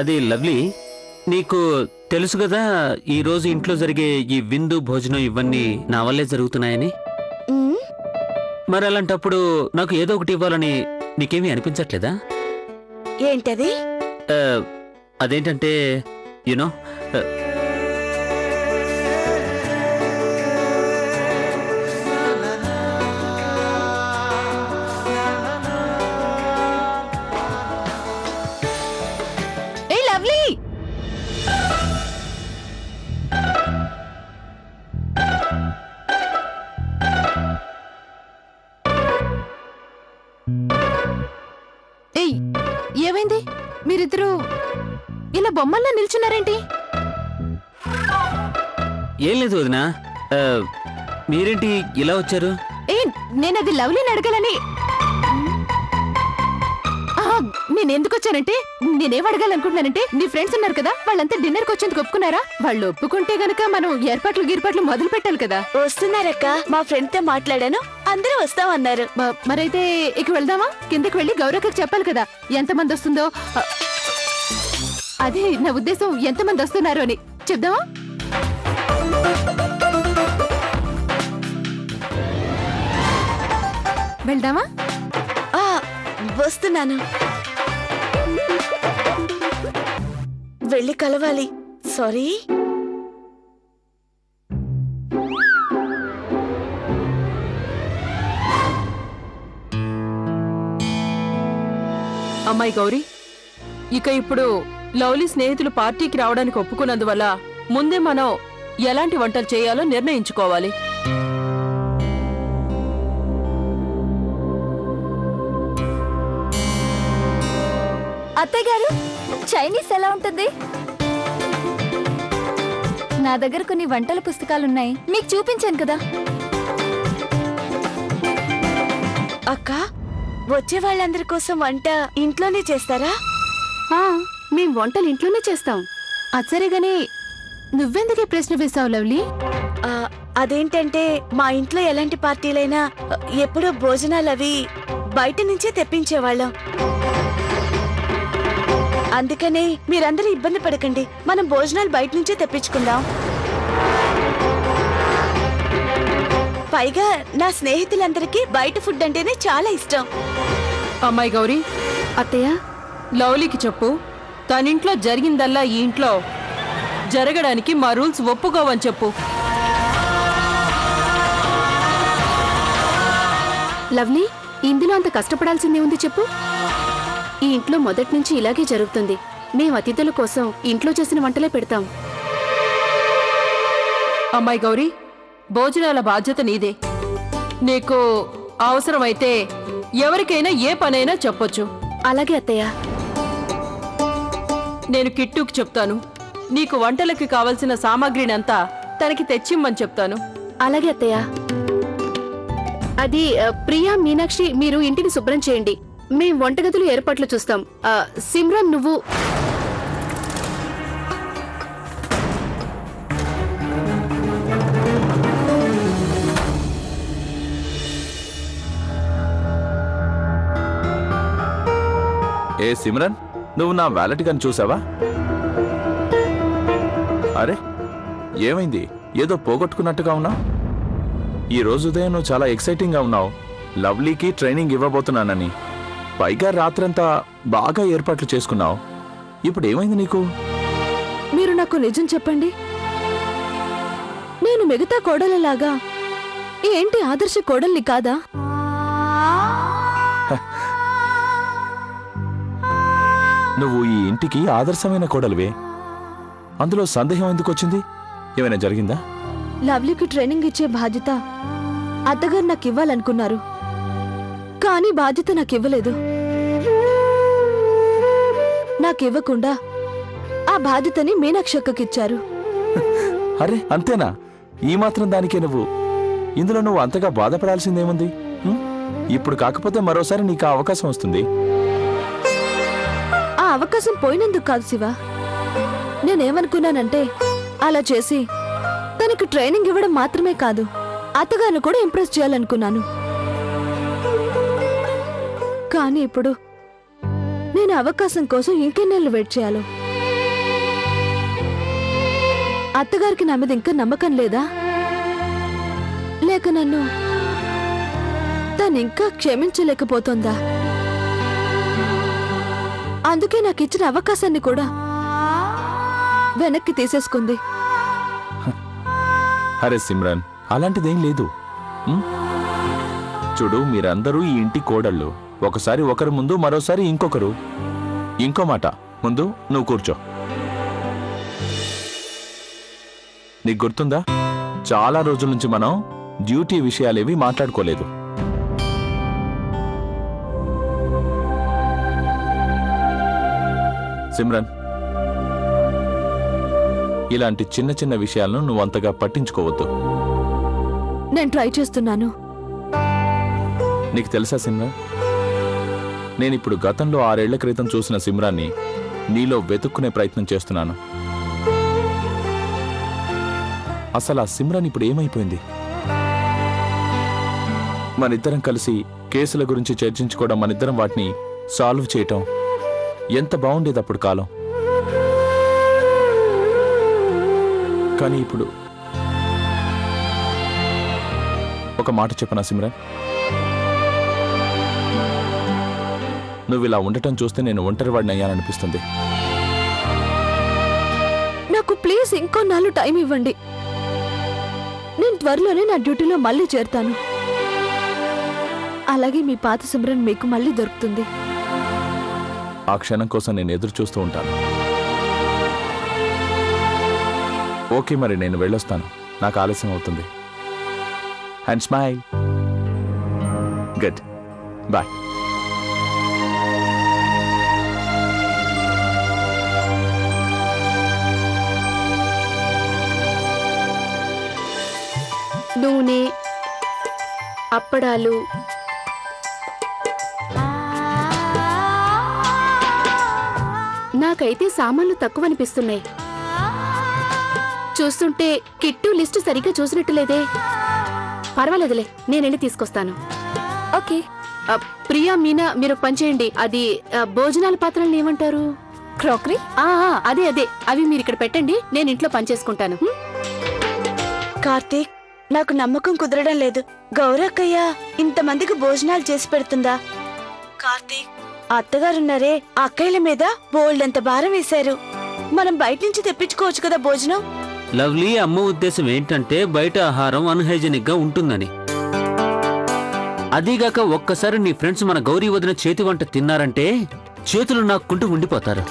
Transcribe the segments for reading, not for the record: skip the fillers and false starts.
అది లవ్లీ, నీకు తెలుసు కదా ఈరోజు ఇంట్లో జరిగే ఈ విందు భోజనం ఇవన్నీ నా వల్లే జరుగుతున్నాయని. మరి అలాంటప్పుడు నాకు ఏదో ఒకటి ఇవ్వాలని నీకేమీ అనిపించట్లేదా? ఏంటది? అదేంటంటే యునో ఏమైంది? మీరిద్దరూ ఇలా బొమ్మల్లా నిల్చున్నారేంటి? ఏం లేదు వదినా, మీరేంటి ఇలా వచ్చారు? నేనది లవ్లీని అడగాలని. నేనెందుకు వచ్చానంటే, నేనేం అడగాలనుకుంటున్నానంటే, నీ ఫ్రెండ్స్ ఉన్నారు కదా, వాళ్ళంతా డిన్నర్కి వచ్చేందుకు ఒప్పుకున్నారా? వాళ్ళు ఒప్పుకుంటే గనక మనం ఏర్పాట్లు మొదలు పెట్టాలి కదా. వస్తున్నారక్క, మా ఫ్రెండ్ తో మాట్లాడాను, అందరూ వస్తామన్నారు. మరైతే ఇక వెళ్దామా? కిందకి వెళ్ళి గౌరక్కకి చెప్పాలి కదా ఎంతమంది వస్తుందో. అదే నా ఉద్దేశం, ఎంతమంది వస్తున్నారు అని చెప్దామా? వెళ్దామా? వస్తున్నాను, వెళ్ళి కలవాలి. సారీ. అమ్మాయి గౌరీ, ఇక ఇప్పుడు లవ్లీ స్నేహితులు పార్టీకి రావడానికి ఒప్పుకున్నందువల్ల ముందే మనం ఎలాంటి వంటలు చేయాలో నిర్ణయించుకోవాలి. అత్తయ్య గారు, చైనీస్ ఎలా ఉంటుంది? నా దగ్గర కొన్ని వంటల పుస్తకాలున్నాయి, మీకు చూపించాను కదా. అక్క, వచ్చే వాళ్ళందరి కోసం వంట ఇంట్లోనే చేస్తారా? మేం వంటలు ఇంట్లోనే చేస్తాం. అచ్చరేగాని నువ్వెందుకే ప్రశ్న వేసావు లవ్లీ? అదేంటంటే, మా ఇంట్లో ఎలాంటి పార్టీలైనా ఎప్పుడూ భోజనాలు అవి బయట నుంచే తెప్పించేవాళ్ళం. అందుకనే మీరందరూ ఇబ్బంది పడకండి, మనం భోజనాలు బయట నుంచే తెప్పించుకుందాం. పైగా నా స్నేహితులందరికీ బయట ఫుడ్ అంటేనే చాలా ఇష్టం. అమ్మాయి గౌరీ, అత్తయ్య, లవ్లీకి చెప్పు, తనింట్లో జరిగిందల్లా ఈ ఇంట్లో జరగడానికి మా రూల్స్ ఒప్పుకోవని చెప్పు. లవ్లీ, ఇందులో అంత కష్టపడాల్సిందే ఉంది చెప్పు. ఈ ఇంట్లో మొదటి నుంచి ఇలాగే జరుగుతుంది. మేం అతిథుల కోసం ఇంట్లో చేసిన వంటలే పెడతాం. అమ్మాయి గౌరీ, భోజనాల బాధ్యత నీదే. నీకు అవసరమైతే ఎవరికైనా ఏ పనైనా చెప్పొచ్చు. అలాగే అత్తయ్య. నేను కిట్టుకి చెప్తాను, నీకు వంటలకి కావలసిన సామాగ్రిని అంతా తనకి తెచ్చిమ్మని చెప్తాను. అలాగే అత్తయ్య. అది ప్రియా, మీనాక్షి, మీరు ఇంటిని శుభ్రం చేయండి, మేం వంటగదులు ఏర్పాట్లు చూస్తాం. సిమ్రన్, నువ్వు ఏ సిమ్రన్, నువ్వు నా వ్యాలెట్ గన్ చూసావా? అరే, ఏమైంది? ఏదో పోగొట్టుకున్నట్టుగా ఉన్నావు. ఈ రోజు ఉదయం నువ్వు చాలా ఎక్సైటింగ్ గా ఉన్నావు, లవ్లీకి ట్రైనింగ్ ఇవ్వబోతున్నానని. పైగా రాత్రంతా బాగా ఏర్పాట్లు చేసుకున్నావు. ఇప్పుడు ఏమైంది నీకు? మీరు నాకు నిజం చెప్పండి, నేను మిగతా కోడలలాగా ఏంటి ఆదర్శ కోడల్ని కాదా? నువ్వు ఈ ఇంటికి ఆదర్శమైన కోడలివే, అందులో సందేహం ఎందుకు వచ్చింది? ఏమైనా జరిగిందా? లవ్లీకి ట్రైనింగ్ ఇచ్చే బాధ్యత అత్తగారు నాకు ఇవ్వాలనుకున్నారు, కానీ బాధ్యత నాకివ్వలేదు. నాకివ్వకుండా ఆ బాధ్యతని మీనాక్షి అక్కకిచ్చారు. అరే, అంతేనా? ఈ మాత్రం దానికే ఇందులో నువ్వు అంతగా బాధపడాల్సిందేముంది? ఇప్పుడు కాకపోతే మరోసారి నీకు ఆ అవకాశం వస్తుంది. ఆ అవకాశం పోయినందుకు కాదు శివ, నేనేమనుకున్నానంటే అలా చేసి తనకు ట్రైనింగ్ ఇవ్వడం మాత్రమే కాదు, అత్తగారిని కూడా ఇంప్రెస్ చేయాలనుకున్నాను. కానీ ఇప్పుడు నేను అవకాశం కోసం ఇంకెన్నేళ్ళు వెయిట్ చేయాలో? అత్తగారికి నా మీద ఇంకా నమ్మకం లేదా? లేక నన్ను తను ఇంకా క్షమించలేకపోతుందా? అందుకే నాకు ఇచ్చిన అవకాశాన్ని కూడా వెనక్కి తీసేసుకుంది. అరే సిమ్రన్, అలాంటిదేం లేదు. చూడు, మీరందరూ ఈ ఇంటి కోడళ్ళు. ఒకసారి ఒకరి ముందు, మరోసారి ఇంకొకరు. ఇంకో మాట, ముందు నువ్వు కూర్చో. నీకు గుర్తుందా, చాలా రోజుల నుంచి మనం డ్యూటీ విషయాలేవి మాట్లాడుకోలేదు. సిమ్రన్, ఇలాంటి చిన్న చిన్న విషయాలను నువ్వు అంతగా పట్టించుకోవద్దు. నేను ట్రై చేస్తున్నాను. నీకు తెలుసా సిమ్రాన్, నేనిప్పుడు గతంలో 6 ఏళ్ల క్రితం చూసిన సిమ్రాన్ని నీలో వెతుక్కునే ప్రయత్నం చేస్తున్నాను. అసలు ఆ సిమ్రాన్ ఇప్పుడు ఏమైపోయింది? మనిద్దరం కలిసి కేసుల గురించి చర్చించుకోవడం, మనిద్దరం వాటిని సాల్వ్ చేయటం ఎంత బాగుండేది అప్పుడు కాలం. కానీ ఇప్పుడు ఒక మాట చెప్పనా సిమ్రాన్, నువ్వు ఇలా ఉండటం చూస్తే నేను ఒంటరివాడిని అయ్యాననిపిస్తుంది. నాకు ప్లీజ్ ఇంకో 4 టైం ఇవ్వండి. నేను త్వరలోనే నా డ్యూటీలో మళ్ళీ చేరతాను. అలాగే మీ పాత సిమ్రన్ మీకు మళ్ళీ దొరుకుతుంది. ఆ క్షణం కోసం నేను ఎదురు చూస్తూ ఉంటాను. ఓకే, మరి నేను వెళ్ళొస్తాను. నాకు ఆలస్యం అవుతుంది. And smile. Good bye. నూనె, అప్పడాలు, నాకైతే సామాన్లు తక్కువ అనిపిస్తున్నాయి. చూస్తుంటే కిట్టు లిస్టు సరిగ్గా చూసినట్టులేదే. పర్వాలేదులే, నేనెళ్ళి తీసుకొస్తాను. ఓకే. ప్రియా, మీనా, మీరు పనిచేయండి. అది భోజనాల పాత్రలను ఏమంటారు? క్రాకరీ. అదే అదే, అవి మీరు ఇక్కడ పెట్టండి, నేను ఇంట్లో పనిచేసుకుంటాను. కార్తీక్, నాకు నమ్మకం కుదరడం లేదు. గౌరక్కయ్య ఇంతమందికి భోజనాలు చేసి పెడుతుందా? కార్తీక్, అత్తగారున్నారే, అక్కయ్యల మీద బోల్డంత భారం వేశారు. మనం బయట నుంచి తెప్పించుకోవచ్చు కదా భోజనం. లవ్లీ, అమ్మ ఉద్దేశం ఏంటంటే బయట ఆహారం అన్హైజెనిక్ గా ఉంటుందని. అదీగాక ఒక్కసారి నీ ఫ్రెండ్స్ మన గౌరీ వదిన చేతి వంట తిన్నారంటే చేతులు నాక్కుంటూ ఉండిపోతారు.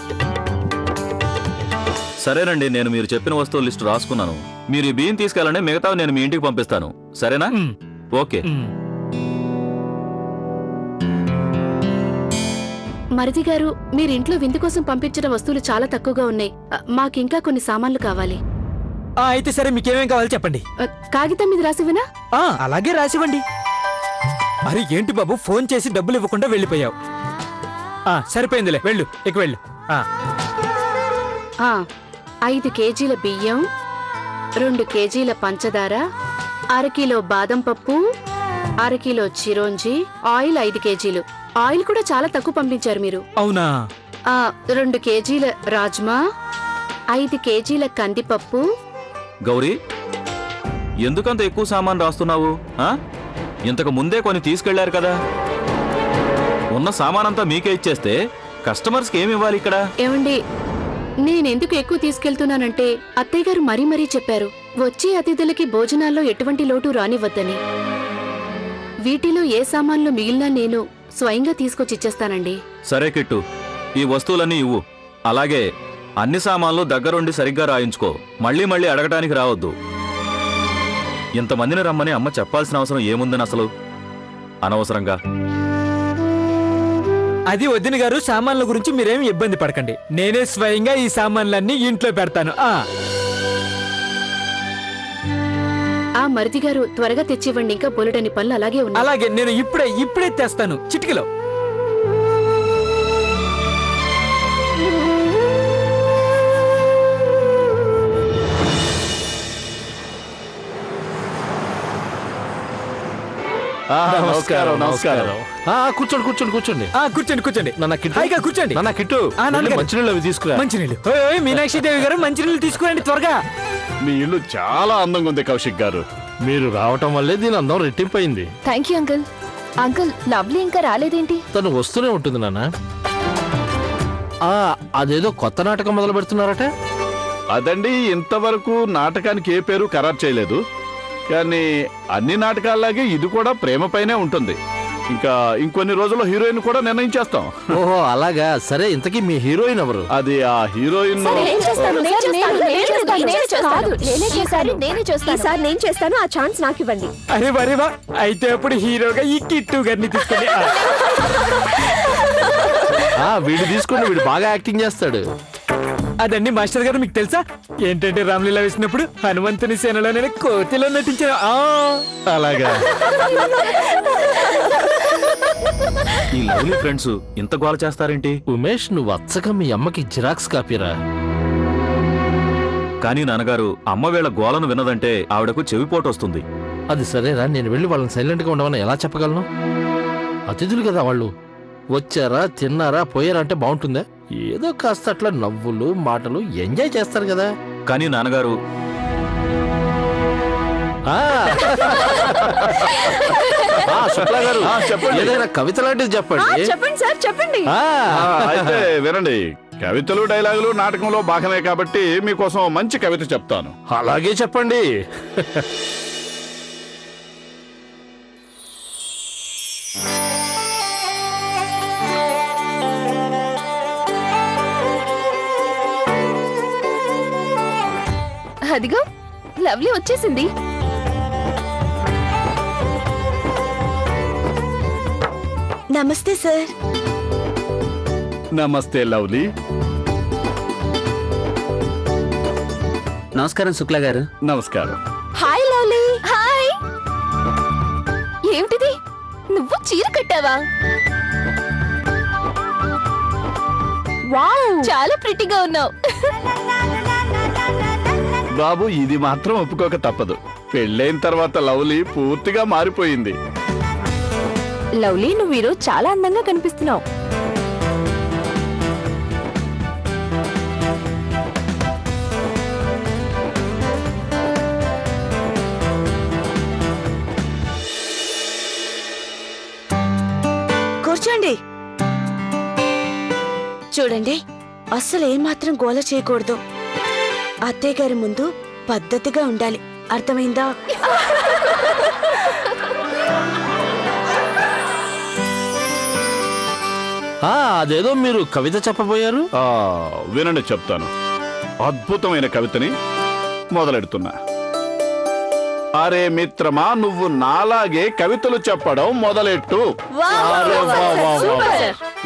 సరేనండి, నేను మీరు చెప్పిన వస్తువుల లిస్టు రాసుకున్నాను. మీరు ఈ బియ్యం తీసుకెళ్ళండి, మిగతావి నేను మీ ఇంటికి పంపిస్తాను. సరేనా? ఓకే. మరిది గారు, మీరింట్లో విందు కోసం పంపించిన వస్తువులు చాలా తక్కువగా ఉన్నాయి. మాకింకా కొన్ని సామాన్లు కావాలి. అయితే సరే, మీకేమేం కావాలి చెప్పండి. కాగితం మీద రాసివనా? అలాగే రాసివ్వండి. అరే ఏంటి బాబు, ఫోన్ చేసి డబ్బులు ఇవ్వకుండా వెళ్ళిపోయావు. సరిపోయిందిలే, వెళ్ళు, ఇక వెళ్ళు. 5 కేజీల బియ్యం, 2 కేజీల పంచదార, 1/2 కిలో బాదం పప్పు, 1/2 కిలో చిరోంజి, ఆయిల్ 5 కేజీలు. ఆయిల్ కూడా చాలా తక్కువ పంపించారు మీరు. అవునా? 2 కేజీల రాజ్మా, 5 కేజీల కందిపప్పు. గౌరీ, ఎందుకంత ఎక్కువ సామాన్ రాస్తున్నావు? ఇంతకు ముందే కొన్ని తీసుకెళ్లారు కదా. ఉన్న సామానంతా మీకే ఇచ్చేస్తే కస్టమర్స్కి ఏమి ఇవ్వాలి ఇక్కడ? ఏమండి, నేనెందుకు ఎక్కువ తీసుకెళ్తున్నానంటే అత్తయ్య గారు మరీ మరీ చెప్పారు, వచ్చే అతిథులకి భోజనాల్లో ఎటువంటి లోటు రానివ్వద్దని. వీటిలో ఏ సామాన్లు మిగిలినా నేను స్వయంగా తీసుకొచ్చిచ్చేస్తానండి. సరే కిట్టు, ఈ వస్తువులన్నీ ఇవ్వు. అలాగే అన్ని సామాన్లు దగ్గరుండి సరిగ్గా రాయించుకో. మళ్ళీ మళ్ళీ అడగటానికి రావద్దు. ఇంతమందిని రమ్మని అమ్మ చెప్పాల్సిన అవసరం ఏముందని అసలు? అనవసరంగా. అది వదిన గారు, సామాన్ల గురించి మీరేమి ఇబ్బంది పడకండి. నేనే స్వయంగా ఈ సామాన్లన్నీ ఇంట్లో పెడతాను. మరిది గారు, త్వరగా తెచ్చివ్వండి, ఇంకా బోలెడని పనులు అలాగే ఉన్నాయి. అలాగే, నేను ఇప్పుడే తెస్తాను, చిటికలో. నమస్కారం నమస్కారం. కూర్చోండి కూర్చోండి కూర్చోండి. కూర్చోండి కూర్చోండి. నాన్న కిట్టు హాయిగా కూర్చోండి. నాన్న కిట్టు నాన్నగారు. మంచినీళ్ళు అవి తీసుకురా. మంచినీళ్ళు. ఓయ్ మీనాక్షి దేవి గారు మంచినీళ్ళు తీసుకురండి త్వరగా. మీ ఇల్లు చాలా అందంగా ఉంది కౌశిక్ గారు. మీరు రావటం వల్లే దీని అందం రెట్టింపైంది. Thank you uncle. Uncle Lovely ఇంకా రాలేదేంటి? తను వస్తూనే ఉంటుంది నాన్న. అదేదో కొత్త నాటకం మొదలు పెడుతున్నారట. అదండి, ఇంతవరకు నాటకానికి ఏ పేరు ఖరారు చేయలేదు. కానీ అన్ని నాటకాల్లాగే ఇది కూడా ప్రేమపైనే ఉంటుంది. ఇంకా ఇంకొన్ని రోజుల్లో హీరోయిన్ కూడా నిర్ణయించేస్తాం. ఓహో అలాగా. సరే ఇంతకీ మీ హీరోయిన్ ఎవరు? అది ఆ హీరోయిన్ నేను చేస్తాను. ఆ ఛాన్స్ నాకు ఇవ్వండి. అరే వరేవా, అయితే అప్పుడు హీరోగా ఈ కిట్టు గారిని తీసుకొని. వీడు తీసుకోండి, వీడు బాగా యాక్టింగ్ చేస్తాడు. అదండి మాస్టర్ గారు, మీకు తెలుసా ఏంటంటే రామ్లీలా వేసినప్పుడు హనుమంతుని సేనలో నేను కోతిలో నటించాను. అలాగా. ఈ లవ్లీ ఫ్రెండ్స్ ఇంత గోల చేస్తారేంటి? ఉమేష్, నువ్వు అచ్చగా మీ అమ్మకి జిరాక్స్ కాపీరా. కానీ నాన్నగారు, అమ్మ వీళ్ళ గోలను వినదంటే ఆవిడకు చెవిపోటు వస్తుంది. అది సరేరా, నేను వెళ్ళి వాళ్ళని సైలెంట్ గా ఉండమని ఎలా చెప్పగలను? అతిథులు కదా వాళ్ళు. వచ్చారా తిన్నారా పోయారా అంటే బాగుంటుందా? ఏదో కాస్త అట్లా నవ్వులు మాటలు ఎంజాయ్ చేస్తారు కదా. కానీ నాన్నగారు, శుక్లా గారు చెప్పండి. ఏదైనా కవిత లాంటిది చెప్పండి. చెప్పండి సార్ చెప్పండి. అయితే వినండి, కవితలు డైలాగులు నాటకంలో భాగమే కాబట్టి మీకోసం మంచి కవిత చెప్తాను. అలాగే చెప్పండి. అదిగో లవ్లీ వచ్చేసింది. నమస్తే సార్. నమస్తే లవ్లీ. నమస్కారం శుక్లా గారు. నమస్కారం. Hi lovely. హాయ్. ఏమిటిది, నువ్వు చీర కట్టావా? వావ్, చాలా ప్రిటీగా ఉన్నావు. బాబు, ఇది మాత్రం ఒప్పుకోక తప్పదు. పెళ్ళైన తర్వాత లవ్లీ పూర్తిగా మారిపోయింది. లవ్లీ, నువ్వు ఈరోజు చాలా అందంగా కనిపిస్తున్నావు. కూర్చోండి. చూడండి, అస్సలు ఏమాత్రం గోల చేయకూడదు. అత్తయ్య గారి ముందు పద్ధతిగా ఉండాలి, అర్థమైందా? అదేదో మీరు కవిత చెప్పబోయారు. వినండి, చెప్తాను. అద్భుతమైన కవితని మొదలెడుతున్నా. అరే మిత్రమా, నువ్వు నాలాగే కవితలు చెప్పడం మొదలెట్టు.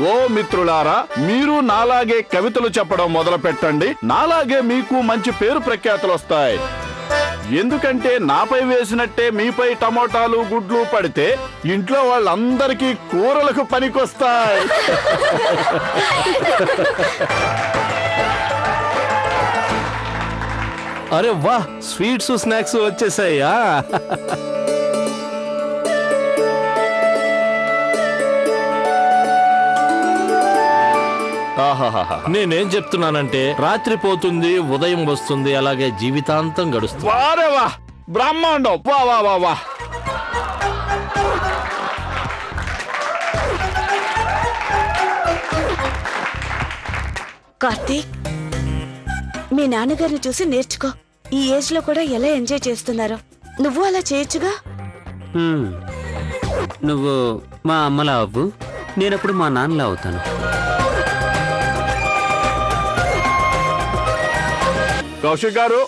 ఓ మిత్రులారా, మీరు నాలాగే కవితలు చెప్పడం మొదలు పెట్టండి. నాలాగే మీకు మంచి పేరు ప్రఖ్యాతులు వస్తాయి. ఎందుకంటే నాపై వేసినట్టే మీపై టమోటాలు గుడ్లు పడితే ఇంట్లో వాళ్ళందరికీ కూరలకు పనికొస్తాయి. అరే వా, స్వీట్స్ స్నాక్స్ వచ్చేసాయా? నేనేం చెప్తున్నానంటే, రాత్రి పోతుంది ఉదయం వస్తుంది, అలాగే జీవితాంతం గడుస్తుంది. వారే వా, బ్రహ్మాండం. వా వా వా వా. కార్తీక్, మీ నాన్నగారిని చూసి నేర్చుకో. ఈ ఏజ్ లో కూడా ఎలా ఎంజాయ్ చేస్తున్నారో నువ్వు అలా చేయొచ్చుగా. నువ్వు మా అమ్మలా అవ్వు, నేనప్పుడు మా నాన్నలా అవుతాను. కౌశిక్ గారు,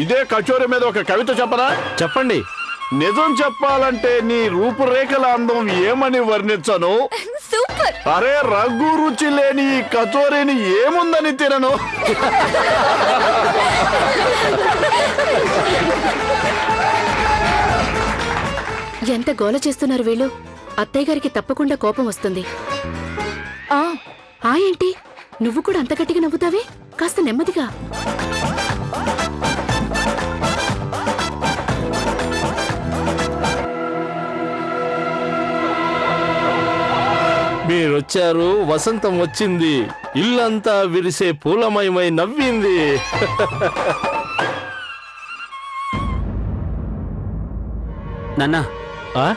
ఇదే కచోరీ మీద ఒక కవిత చెప్పరా? చెప్పండి. నిజం చెప్పాలంటే నీ రూపురేఖల అందం ఏమని వర్ణించను? సూపర్. అరే, రంగు రుచి లేని ఈ కచోరీని ఏముందని తినను. ఎంత గోల చేస్తున్నారు వీళ్ళు. అత్తయ్య గారికి తప్పకుండా కోపం వస్తుంది. ఏంటి, నువ్వు కూడా అంత గట్టిగా నవ్వుతావే? కాస్త నెమ్మదిగా. మీరొచ్చారు, వసంతం వచ్చింది, ఇల్లంతా విరిసే పూలమయమై నవ్వింది. నాన్నా ఆ?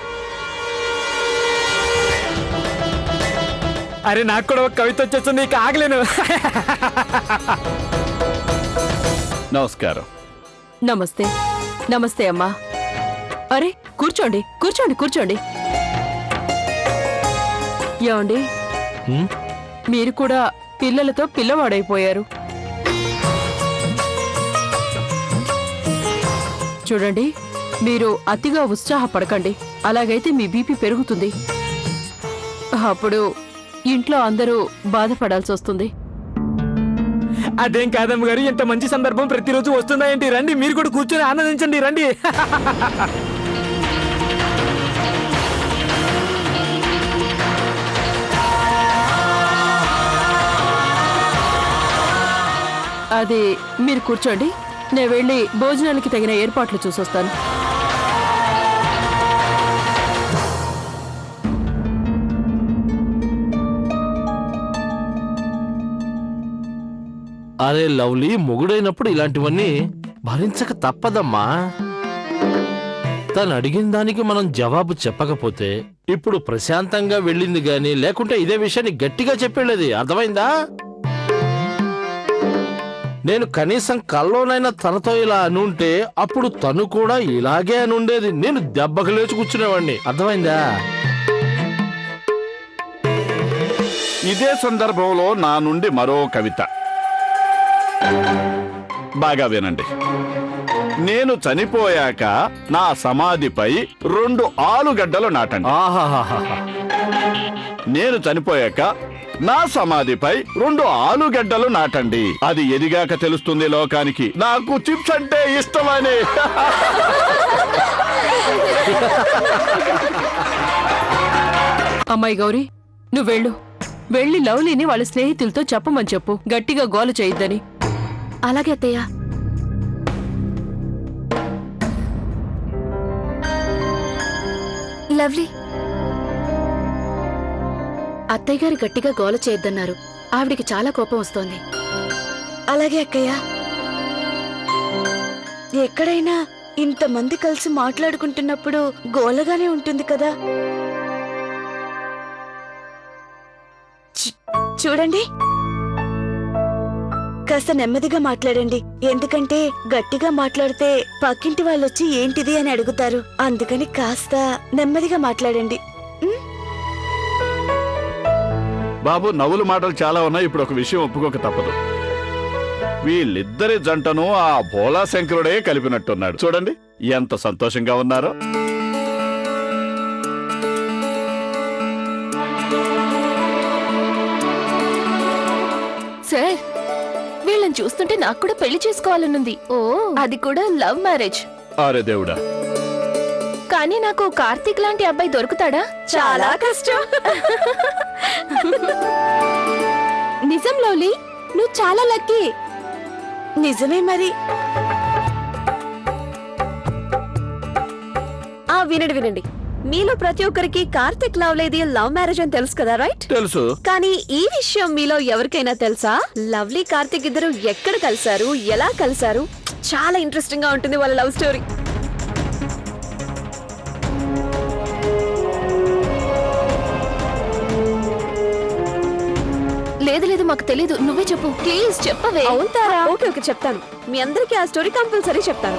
అరే నాకు కూడా ఒక కవిత వచ్చేస్తుంది, నీకు ఆగలేను. నమస్కారం. నమస్తే. నమస్తే అమ్మా. అరే కూర్చోండి కూర్చోండి కూర్చోండి. ఏమండి, మీరు కూడా పిల్లలతో పిల్లవాడైపోయారు. చూడండి, మీరు అతిగా ఉత్సాహపడకండి, అలాగైతే మీ బీపీ పెరుగుతుంది. అప్పుడు ఇంట్లో అందరూ బాధపడాల్సి వస్తుంది. అదేం కాదమ్మ గారు, ఇంత మంచి సందర్భం ప్రతిరోజు వస్తుందా ఏంటి? రండి, మీరు కూడా కూర్చొని ఆనందించండి, రండి. అది మీరు కూర్చోండి, నేను వెళ్ళి భోజనానికి తగిన ఏర్పాట్లు చూసొస్తాను. అరే లవ్లీ, మొగుడైనప్పుడు ఇలాంటివన్నీ భరించక తప్పదమ్మా. తను అడిగిన దానికి మనం జవాబు చెప్పకపోతే ఇప్పుడు ప్రశాంతంగా వెళ్ళింది గాని, లేకుంటే ఇదే విషయాన్ని గట్టిగా చెప్పేది. అర్థమైందా? నేను కనీసం కల్లోనైనా తనతో ఇలా అనుంటే అప్పుడు తను కూడా ఇలాగే అనుండేది. నేను దెబ్బకు లేచి కూర్చునేవాడిని. అర్థమైందా? ఇదే సందర్భంలో నా నుండి మరో కవిత. బాగా వినండి. నేను చనిపోయాక నా సమాధిపై 2 ఆలుగడ్డలు నాటండి. ఆహాహాహా. నేను చనిపోయాక నా సమాధిపై 2 ఆలుగడ్డలు నాటండి. అది ఎదిగాక తెలుస్తుంది లోకానికి నాకు చిప్స్ అంటే ఇష్టమని. అమ్మాయి గౌరీ, నువ్వు వెళ్ళు. వెళ్ళి లవ్లీని వాళ్ళ స్నేహితులతో చెప్పమని చెప్పు, గట్టిగా గోల చేయొద్దని. అలాగే అత్తయ్య. లవ్లీ, అత్తయ్య గారు గట్టిగా గోల చేయొద్దన్నారు. ఆవిడికి చాలా కోపం వస్తోంది. అలాగే అక్కయ్య. ఎక్కడైనా ఇంతమంది కలిసి మాట్లాడుకుంటున్నప్పుడు గోలగానే ఉంటుంది కదా. చూడండి, కాస్త నెమ్మదిగా మాట్లాడండి. ఎందుకంటే గట్టిగా మాట్లాడితే పక్కింటి వాళ్ళొచ్చి ఏంటిది అని అడుగుతారు. అందుకని కాస్త నెమ్మదిగా మాట్లాడండి. బాబు, నవ్వుల మాటలు చాలా ఉన్నాయి. ఇప్పుడు ఒక విషయం ఒప్పుకోక తప్పదు. వీళ్ళిద్దరి జంటను ఆ భోలా శంకరుడే కలిపినట్టున్నాడు. చూడండి ఎంత సంతోషంగా ఉన్నారో. సార్, వీళ్ళని చూస్తుంటే నాకు కూడా పెళ్లి చేసుకోవాలనుంది. ఓ, అది కూడా లవ్ మ్యారేజ్. అరే దేవుడా. కానీ నాకు కార్తీక్ లాంటి అబ్బాయి దొరుకుతాడా? చాలా కష్టం. నిజం లవ్లీ, నువ్వు చాలా లక్కీ. నిజమే మరి. వినండి, మీలో ప్రతి ఒక్కరికి కార్తిక్ లవ్లీది లవ్ మ్యారేజ్ అని తెలుసు కదా, రైట్? తెలుసు. కానీ ఈ విషయం మీలో ఎవరికైనా తెలుసా? లవ్లీ కార్తిక్ ఇద్దరు ఎక్కడ కలిసారు, ఎలా కలిసారు? చాలా ఇంట్రెస్టింగ్ గా ఉంటుంది వాళ్ళ లవ్ స్టోరీ. లేదు లేదు, మాకు తెలీదు. నువ్వే చెప్పు ప్లీజ్. చెప్పవే. అవుతారా? ఓకే చెప్తాను. మీ అందరికీ ఆ స్టోరీ కంపల్సరీ చెప్తాను.